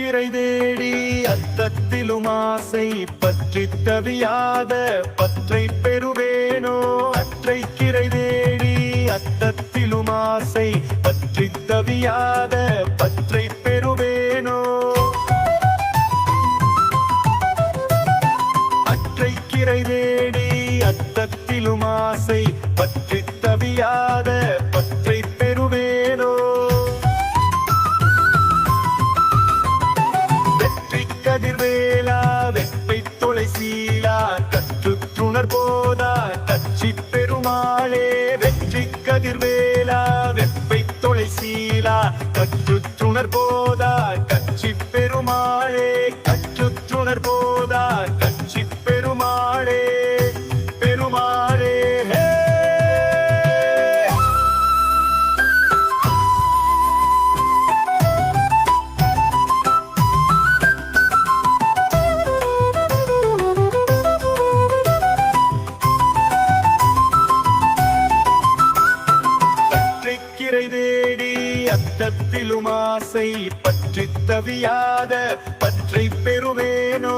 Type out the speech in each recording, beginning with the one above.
வெற்றிக்கிரை தேடி அத்தத்திலும் ஆசை பற்றி தவியாத பற்றை பெறுவேனோ. அற்றைக்கிரை தேடி அத்தத்திலும் ஆசை பற்றி தவியாத பற்றை பெறுவேனோ. அற்றைக்கிரை தேடி அத்தத்திலும் ஆசை பற்றி தவியாத பற்றை பெறுவேனோ. வெற்றி கதிர்வேலா வெப்பை தொலை சீலா கற்றுத்துணர் போதா கட்சி பெருமாளே. வெற்றி கதிர்வேலா வெப்பை தொலை சீலா கற்றுத்துணர் போதா கட்சி பெருமாளே. கற்றுத்துணர் போதா கட்சி பெருமாளே பெருமாளே. பற்றைக்கிரை தேடி அத்தத்திலும் ஆசை பற்றி தவியாத பற்றை பெறுவேனோ.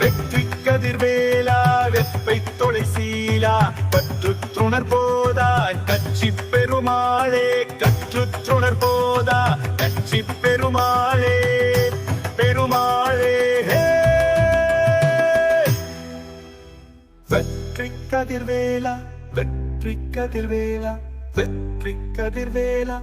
வெற்றி கதிர்வேலா வெப்பை தொலை சீலா கற்றுத்துணர் போதா கட்சி பெருமாளே. கற்றுத்துணர் போதா கட்சி பெருமாளே பெருமாளே. வெற்றி கதிர்வேலா வெற்றி கதிர்வேலா வெற்றி கதிர்வேலா.